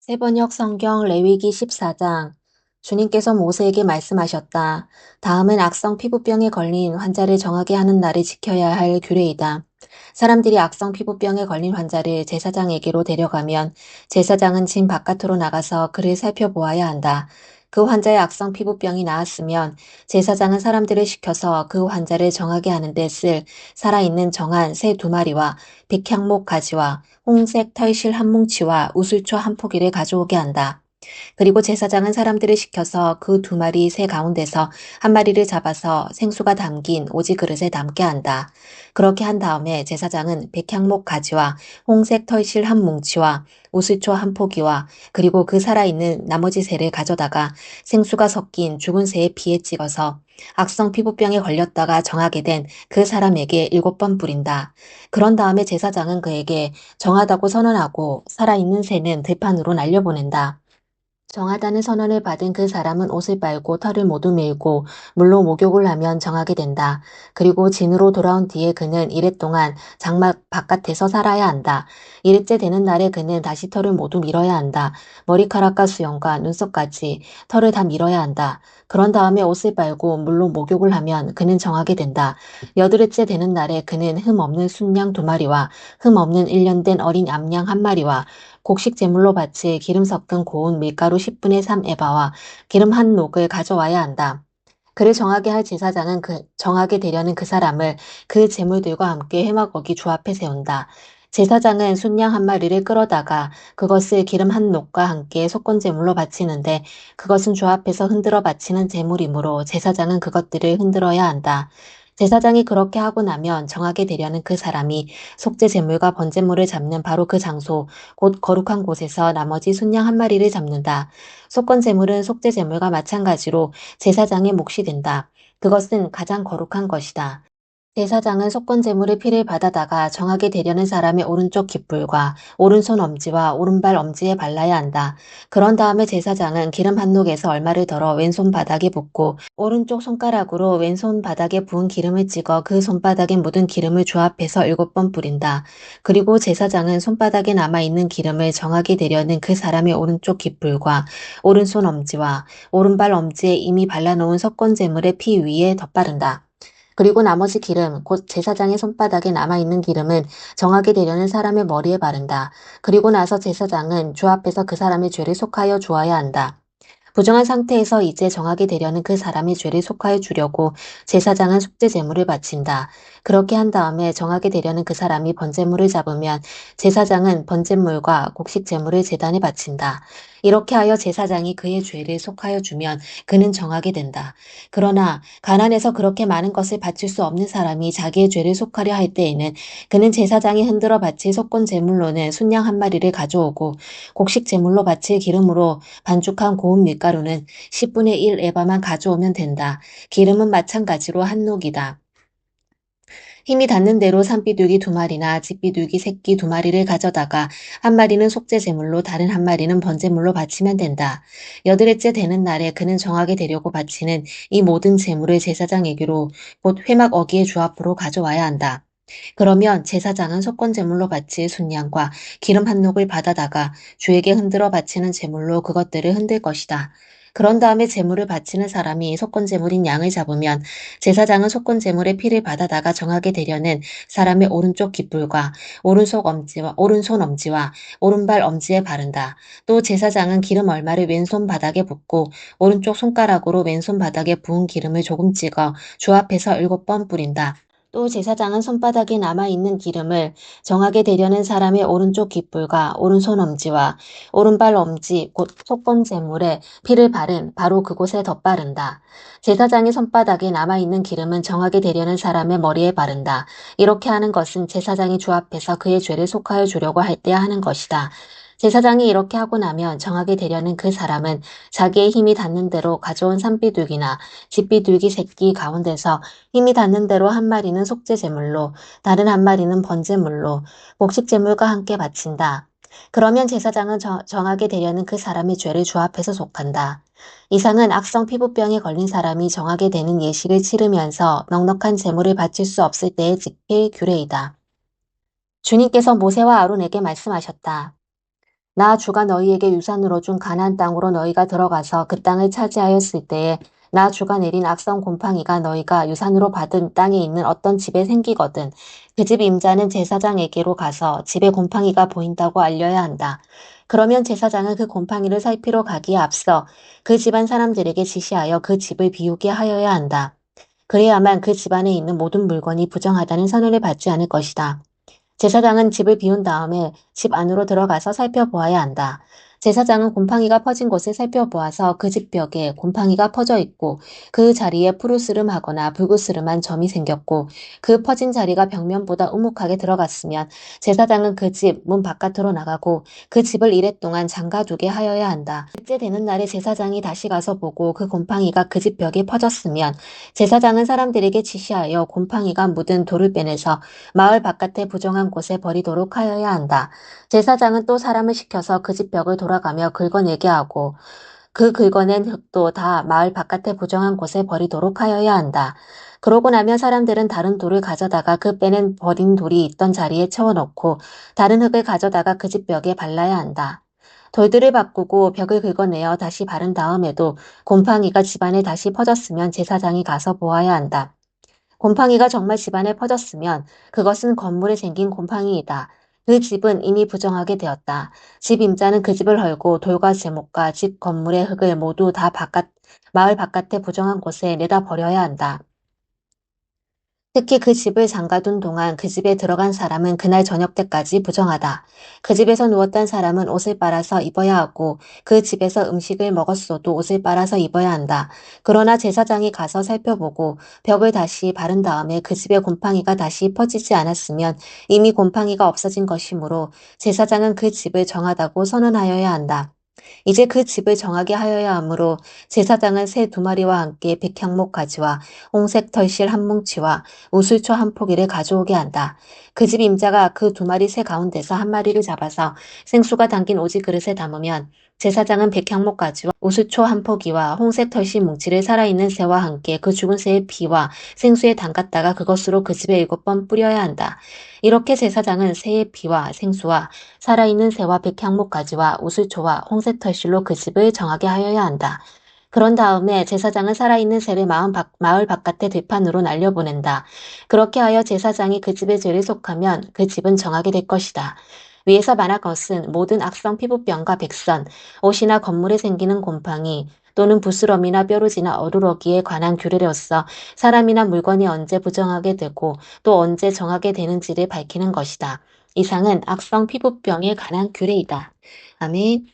세번역 성경 레위기 14장. 주님께서 모세에게 말씀하셨다. 다음은 악성 피부병에 걸린 환자를 정하게 하는 날을 지켜야 할 규례이다. 사람들이 악성 피부병에 걸린 환자를 제사장에게로 데려가면 제사장은 진 바깥으로 나가서 그를 살펴보아야 한다. 그 환자의 악성 피부병이 나았으면 제사장은 사람들을 시켜서 그 환자를 정하게 하는 데 쓸 살아있는 정한 새 2마리와 백향목 가지와 홍색 털실 한 뭉치와 우슬초 한 포기를 가져오게 한다. 그리고 제사장은 사람들을 시켜서 그 2마리 새 가운데서 한 마리를 잡아서 생수가 담긴 오지 그릇에 담게 한다. 그렇게 한 다음에 제사장은 백향목 가지와 홍색 털실 한 뭉치와 우슬초 한 포기와 그리고 그 살아있는 나머지 새를 가져다가 생수가 섞인 죽은 새의 피에 찍어서 악성 피부병에 걸렸다가 정하게 된 그 사람에게 7번 뿌린다. 그런 다음에 제사장은 그에게 정하다고 선언하고 살아있는 새는 들판으로 날려보낸다. 정하다는 선언을 받은 그 사람은 옷을 빨고 털을 모두 밀고 물로 목욕을 하면 정하게 된다. 그리고 진으로 돌아온 뒤에 그는 이래 동안 장막 바깥에서 살아야 한다. 이틀째 되는 날에 그는 다시 털을 모두 밀어야 한다. 머리카락과 수염과 눈썹까지 털을 다 밀어야 한다. 그런 다음에 옷을 빨고 물로 목욕을 하면 그는 정하게 된다. 8일째 되는 날에 그는 흠 없는 순양 2마리와 흠 없는 1년 된 어린 암양 1마리와 곡식 제물로 바칠 기름 섞은 고운 밀가루 10분의 3 에바와 기름 한 녹을 가져와야 한다. 그를 정하게 할 제사장은 정하게 되려는 그 사람을 그 제물들과 함께 회막어기 주 앞에 세운다. 제사장은 순양 1마리를 끌어다가 그것을 기름 한 녹과 함께 속건 제물로 바치는데 그것은 주 앞에서 흔들어 바치는 제물이므로 제사장은 그것들을 흔들어야 한다. 제사장이 그렇게 하고 나면 정하게 되려는 그 사람이 속죄 제물과 번제물을 잡는 바로 그 장소, 곧 거룩한 곳에서 나머지 순양 1마리를 잡는다. 속건 제물은 속죄 제물과 마찬가지로 제사장의 몫이 된다. 그것은 가장 거룩한 것이다. 제사장은 속건 제물의 피를 받아다가 정하게 되려는 사람의 오른쪽 깃불과 오른손 엄지와 오른발 엄지에 발라야 한다. 그런 다음에 제사장은 기름 한 녹에서 얼마를 덜어 왼손 바닥에 붓고 오른쪽 손가락으로 왼손 바닥에 부은 기름을 찍어 그 손바닥에 묻은 기름을 주 앞에서 7번 뿌린다. 그리고 제사장은 손바닥에 남아있는 기름을 정하게 되려는 그 사람의 오른쪽 깃불과 오른손 엄지와 오른발 엄지에 이미 발라놓은 속건 제물의 피 위에 덧바른다. 그리고 나머지 기름, 곧 제사장의 손바닥에 남아있는 기름은 정하게 되려는 사람의 머리에 바른다. 그리고 나서 제사장은 주 앞에서 그 사람의 죄를 속하여 주어야 한다. 부정한 상태에서 이제 정하게 되려는 그 사람의 죄를 속하여 주려고 제사장은 속죄 제물을 바친다. 그렇게 한 다음에 정하게 되려는 그 사람이 번제물을 잡으면 제사장은 번제물과 곡식 제물을 제단에 바친다. 이렇게 하여 제사장이 그의 죄를 속하여 주면 그는 정하게 된다. 그러나 가난해서 그렇게 많은 것을 바칠 수 없는 사람이 자기의 죄를 속하려 할 때에는 그는 제사장이 흔들어 바칠 속건 제물로는 순양 1마리를 가져오고 곡식 제물로 바칠 기름으로 반죽한 고운 밀가루는 10분의 1 에바만 가져오면 된다. 기름은 마찬가지로 한 녹이다. 힘이 닿는 대로 산비둘기 2마리나 집비둘기 새끼 2마리를 가져다가 1마리는 속죄 제물로 다른 1마리는 번제물로 바치면 된다. 8일째 되는 날에 그는 정하게 되려고 바치는 이 모든 제물을 제사장에게로 곧 회막 어기의 주 앞으로 가져와야 한다. 그러면 제사장은 속건 제물로 바칠 순양과 기름 한 녹을 받아다가 주에게 흔들어 바치는 제물로 그것들을 흔들 것이다. 그런 다음에 제물을 바치는 사람이 속건 제물인 양을 잡으면 제사장은 속건 제물의 피를 받아다가 정하게 되려는 사람의 오른쪽 깃불과 오른손 엄지와 오른발 엄지에 바른다. 또 제사장은 기름 얼마를 왼손 바닥에 붓고 오른쪽 손가락으로 왼손 바닥에 부은 기름을 조금 찍어 주 앞에서 7번 뿌린다. 또 제사장은 손바닥에 남아있는 기름을 정하게 되려는 사람의 오른쪽 깃불과 오른손 엄지와 오른발 엄지 곧 속건 제물에 피를 바른 바로 그곳에 덧바른다. 제사장의 손바닥에 남아있는 기름은 정하게 되려는 사람의 머리에 바른다. 이렇게 하는 것은 제사장이 주 앞에서 그의 죄를 속하여 주려고 할 때 하는 것이다. 제사장이 이렇게 하고 나면 정하게 되려는 그 사람은 자기의 힘이 닿는 대로 가져온 산비둘기나 집비둘기 새끼 가운데서 힘이 닿는 대로 1마리는 속죄 제물로 다른 1마리는 번제물로 곡식 제물과 함께 바친다. 그러면 제사장은 정하게 되려는 그 사람의 죄를 주 앞에서 속한다. 이상은 악성 피부병에 걸린 사람이 정하게 되는 예식을 치르면서 넉넉한 제물을 바칠 수 없을 때의 지킬 규례이다. 주님께서 모세와 아론에게 말씀하셨다. 나 주가 너희에게 유산으로 준 가나안 땅으로 너희가 들어가서 그 땅을 차지하였을 때에 나 주가 내린 악성 곰팡이가 너희가 유산으로 받은 땅에 있는 어떤 집에 생기거든 그 집 임자는 제사장에게로 가서 집에 곰팡이가 보인다고 알려야 한다. 그러면 제사장은 그 곰팡이를 살피러 가기에 앞서 그 집안 사람들에게 지시하여 그 집을 비우게 하여야 한다. 그래야만 그 집안에 있는 모든 물건이 부정하다는 선언을 받지 않을 것이다. 제사장은 집을 비운 다음에 집 안으로 들어가서 살펴보아야 한다. 제사장은 곰팡이가 퍼진 곳을 살펴보아서 그 집 벽에 곰팡이가 퍼져 있고 그 자리에 푸르스름하거나 붉으스름한 점이 생겼고 그 퍼진 자리가 벽면보다 우묵하게 들어갔으면 제사장은 그 집 문 바깥으로 나가고 그 집을 이랫동안 잠가두게 하여야 한다. 일째 되는 날에 제사장이 다시 가서 보고 그 곰팡이가 그 집 벽에 퍼졌으면 제사장은 사람들에게 지시하여 곰팡이가 묻은 돌을 빼내서 마을 바깥의 부정한 곳에 버리도록 하여야 한다. 제사장은 또 사람을 시켜서 그 집 벽을 돌아가며 긁어내게 하고 그 긁어낸 흙도 다 마을 바깥의 부정한 곳에 버리도록 하여야 한다. 그러고 나면 사람들은 다른 돌을 가져다가 그 빼낸 버린 돌이 있던 자리에 채워넣고 다른 흙을 가져다가 그 집 벽에 발라야 한다. 돌들을 바꾸고 벽을 긁어내어 다시 바른 다음에도 곰팡이가 집안에 다시 퍼졌으면 제사장이 가서 보아야 한다. 곰팡이가 정말 집안에 퍼졌으면 그것은 건물에 생긴 곰팡이이다. 그 집은 이미 부정하게 되었다. 집 임자는 그 집을 헐고 돌과 제목과 집 건물의 흙을 모두 다 마을 바깥의 부정한 곳에 내다 버려야 한다. 특히 그 집을 잠가둔 동안 그 집에 들어간 사람은 그날 저녁 때까지 부정하다. 그 집에서 누웠던 사람은 옷을 빨아서 입어야 하고 그 집에서 음식을 먹었어도 옷을 빨아서 입어야 한다. 그러나 제사장이 가서 살펴보고 벽을 다시 바른 다음에 그 집에 곰팡이가 다시 퍼지지 않았으면 이미 곰팡이가 없어진 것이므로 제사장은 그 집을 정하다고 선언하여야 한다. 이제 그 집을 정하게 하여야 하므로 제사장은 새 2마리와 함께 백향목 가지와 홍색 털실 한 뭉치와 우슬초 한 포기를 가져오게 한다. 그 집 임자가 그 2마리 새 가운데서 한 마리를 잡아서 생수가 담긴 오지 그릇에 담으면 제사장은 백향목 가지와 우슬초 한 포기와 홍색 털실 뭉치를 살아있는 새와 함께 그 죽은 새의 피와 생수에 담갔다가 그것으로 그 집에 7번 뿌려야 한다. 이렇게 제사장은 새의 피와 생수와 살아있는 새와 백향목 가지와 우슬초와 홍색 털실로 그 집을 정하게 하여야 한다. 그런 다음에 제사장은 살아있는 새를 마을 바깥의 들판으로 날려보낸다. 그렇게 하여 제사장이 그 집의 죄를 속하면 그 집은 정하게 될 것이다. 위에서 말한 것은 모든 악성 피부병과 백선, 옷이나 건물에 생기는 곰팡이, 또는 부스럼이나 뾰루지나 어루러기에 관한 규례로서 사람이나 물건이 언제 부정하게 되고 또 언제 정하게 되는지를 밝히는 것이다. 이상은 악성 피부병에 관한 규례이다. 아멘.